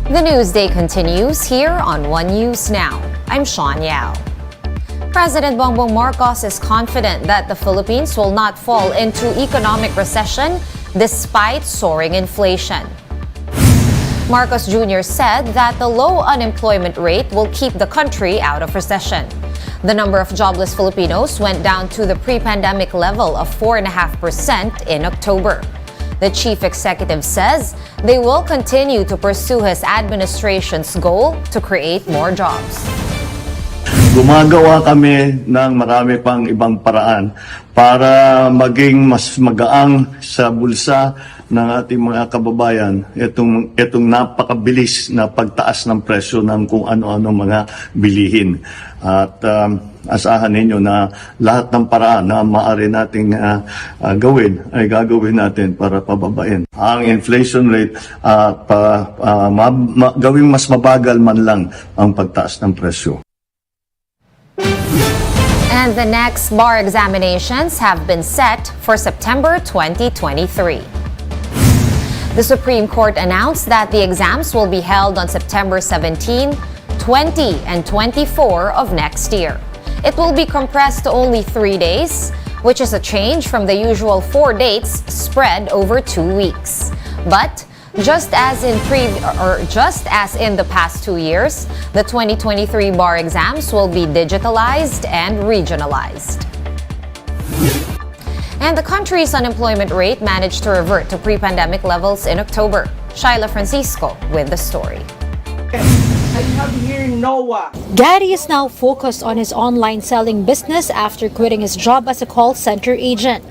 The news day continues here on One News Now. I'm Sean Yao. President Bongbong Marcos is confident that the Philippines will not fall into economic recession despite soaring inflation. Marcos Jr. said that the low unemployment rate will keep the country out of recession. The number of jobless Filipinos went down to the pre-pandemic level of 4.5% in October. The chief executive says they will continue to pursue his administration's goal to create more jobs. Gumagawa kami ng marami pang ibang paraan para maging mas magaang sa bulsa ng ating mga kababayan itong napakabilis na pagtaas ng presyo ng kung ano-ano mga bilihin. At asahan ninyo na lahat ng paraan na maaari nating gawin ay gagawin natin para pababain ang inflation rate at gawing mas mabagal man lang ang pagtaas ng presyo. And the next bar examinations have been set for September 2023. The Supreme Court announced that the exams will be held on September 17, 20, and 24 of next year. It will be compressed to only 3 days, which is a change from the usual 4 dates spread over 2 weeks. But just as in the past 2 years, the 2023 bar exams will be digitalized and regionalized. And the country's unemployment rate managed to revert to pre-pandemic levels in October. Shyla Francisco with the story. I have here Noah. Daddy is now focused on his online selling business after quitting his job as a call center agent.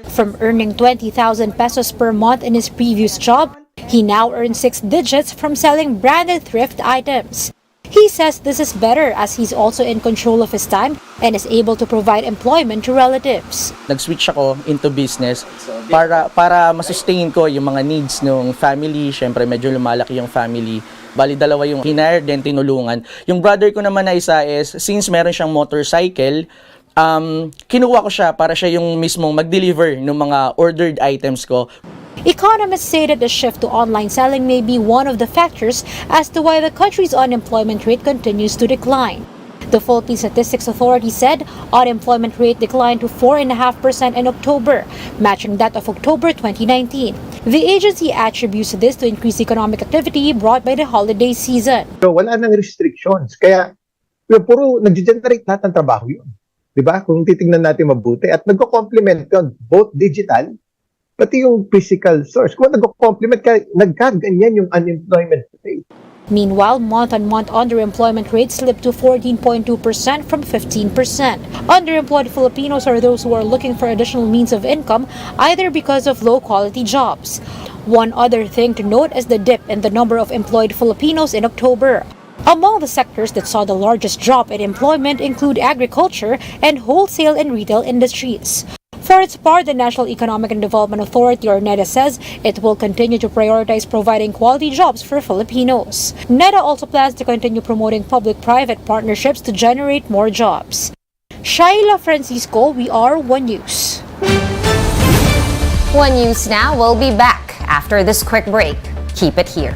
From earning 20,000 pesos per month in his previous job, he now earns 6 digits from selling branded thrift items. He says this is better as he's also in control of his time and is able to provide employment to relatives. Nag-switch ako into business para masustain ko yung mga needs ng family. Siyempre, medyo lumalaki yung family. Bali, dalawa yung hinire din, tinulungan. Yung brother ko naman na isa is, since meron siyang motorcycle, kinuha ko siya para siya yung mismong mag-deliver ng mga ordered items ko. Economists say that the shift to online selling may be one of the factors as to why the country's unemployment rate continues to decline. The Philippine Statistics Authority said unemployment rate declined to 4.5% in October, matching that of October 2019. The agency attributes this to increased economic activity brought by the holiday season. So wala nang restrictions, kaya puro nag-generate lahat ng trabaho yun. Diba? Kung titingnan natin mabuti at nagko-complement yun, both digital pati yung physical source. Kung nag-complement ka, nagkaganyan yung unemployment rate. Meanwhile, month-on-month underemployment rate slipped to 14.2% from 15%. Underemployed Filipinos are those who are looking for additional means of income, either because of low-quality jobs. One other thing to note is the dip in the number of employed Filipinos in October. Among the sectors that saw the largest drop in employment include agriculture and wholesale and retail industries. For its part, the National Economic and Development Authority, or NEDA, says it will continue to prioritize providing quality jobs for Filipinos. NEDA also plans to continue promoting public-private partnerships to generate more jobs. Shyla Francisco, we are One News. One News Now will be back after this quick break. Keep it here.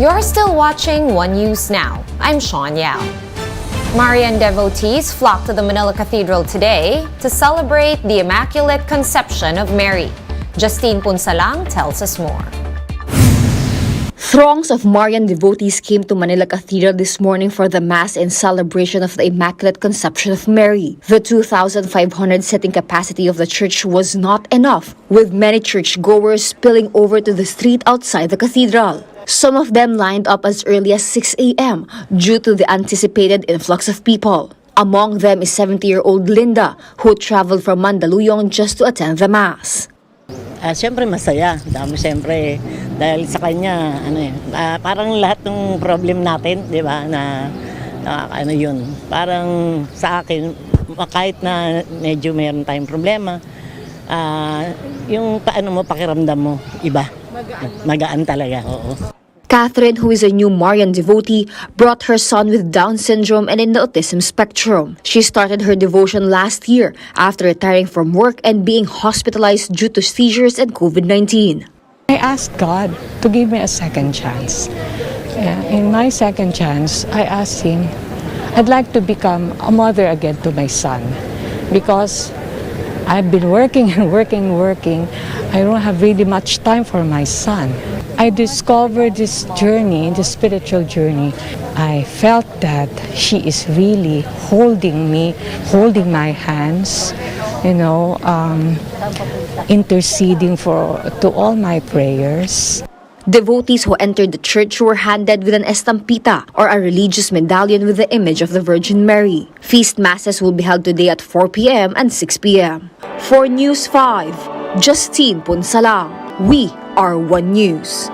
You're still watching One News Now. I'm Sean Yao. Marian devotees flocked to the Manila Cathedral today to celebrate the Immaculate Conception of Mary. Justine Punsalang tells us more. Throngs of Marian devotees came to Manila Cathedral this morning for the Mass in celebration of the Immaculate Conception of Mary. The 2,500 seating capacity of the church was not enough, with many churchgoers spilling over to the street outside the cathedral. Some of them lined up as early as 6 a.m. due to the anticipated influx of people. Among them is 70-year-old Linda, who traveled from Mandaluyong just to attend the Mass. Siyempre masaya. Dami siyempre dahil sa kanya parang lahat ng problem natin, 'di ba? Na ano 'yun. Parang sa akin kahit na medyo mayroon tayong problema, yung paano mo pakiramdam mo iba. Magaan talaga. Oo. Catherine, who is a new Marian devotee, brought her son with Down syndrome and in the autism spectrum. She started her devotion last year after retiring from work and being hospitalized due to seizures and COVID-19. I asked God to give me a second chance. In my second chance, I asked Him, I'd like to become a mother again to my son because I've been working and working. I don't have really much time for my son. I discovered this journey, the spiritual journey. I felt that she is really holding me, holding my hands, interceding to all my prayers. Devotees who entered the church were handed with an estampita or a religious medallion with the image of the Virgin Mary. Feast masses will be held today at 4 p.m. and 6 p.m. For News 5, Justine Punsalang. We are One News.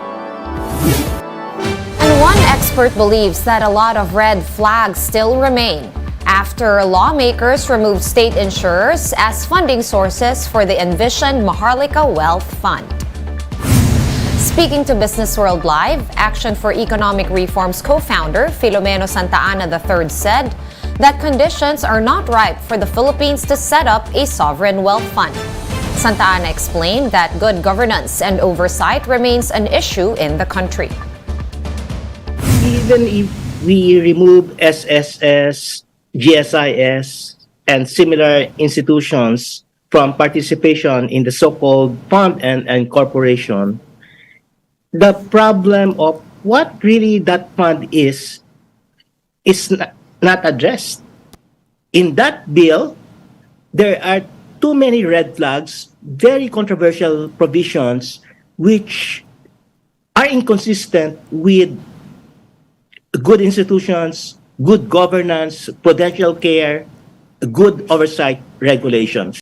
And one expert believes that a lot of red flags still remain after lawmakers removed state insurers as funding sources for the envisioned Maharlika Fund. Speaking to Business World Live, Action for Economic Reform's co-founder, Filomeno Santa Ana III, said that conditions are not ripe for the Philippines to set up a sovereign wealth fund. Santa Ana explained that good governance and oversight remains an issue in the country. Even if we remove SSS, GSIS, and similar institutions from participation in the so-called fund and corporation, the problem of what really that fund is not addressed. In that bill, there are too many red flags, very controversial provisions which are inconsistent with good institutions, good governance, prudential care, good oversight regulations.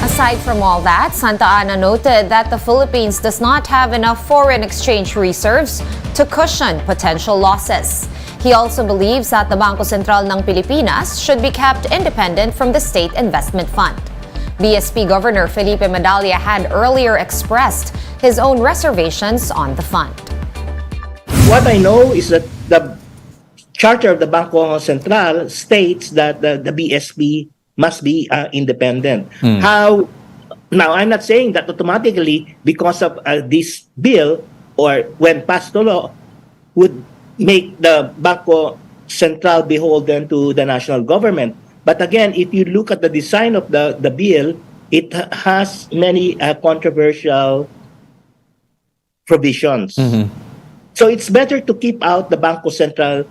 Aside from all that, Santa Ana noted that the Philippines does not have enough foreign exchange reserves to cushion potential losses. He also believes that the Bangko Sentral ng Pilipinas should be kept independent from the State Investment Fund. BSP Governor Felipe Medalla had earlier expressed his own reservations on the fund. What I know is that the Charter of the Bangko Sentral states that the BSP must be independent. How? Now, I'm not saying that automatically because of this bill or when passed to law would make the Bangko Sentral beholden to the national government. But again, if you look at the design of the bill, it has many controversial provisions. So it's better to keep out the Bangko Sentral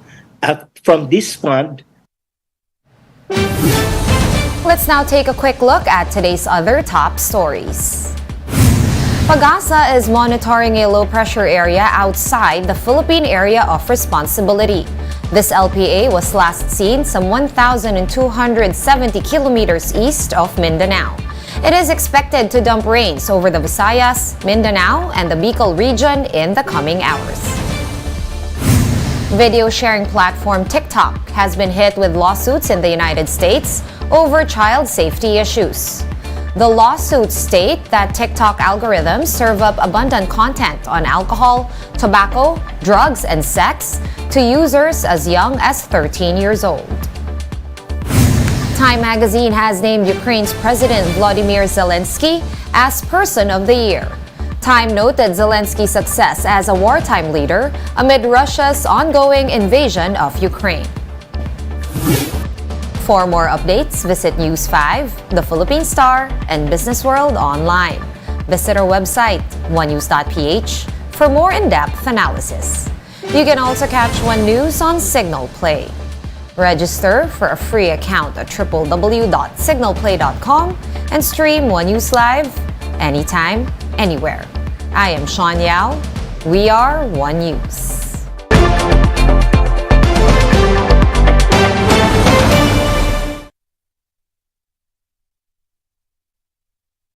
from this fund. Let's now take a quick look at today's other top stories. Pag-asa is monitoring a low-pressure area outside the Philippine Area of Responsibility. This LPA was last seen some 1,270 kilometers east of Mindanao. It is expected to dump rains over the Visayas, Mindanao, and the Bicol region in the coming hours. Video sharing platform TikTok has been hit with lawsuits in the United States over child safety issues. The lawsuits state that TikTok algorithms serve up abundant content on alcohol, tobacco, drugs, and sex to users as young as 13 years old. Time magazine has named Ukraine's President Volodymyr Zelensky as Person of the Year. Time noted Zelensky's success as a wartime leader amid Russia's ongoing invasion of Ukraine. For more updates, visit News 5, The Philippine Star, and Business World online. Visit our website, onenews.ph, for more in-depth analysis. You can also catch One News on Signal Play. Register for a free account at www.signalplay.com and stream One News Live anytime, anywhere. I am Sean Yao. We are One News.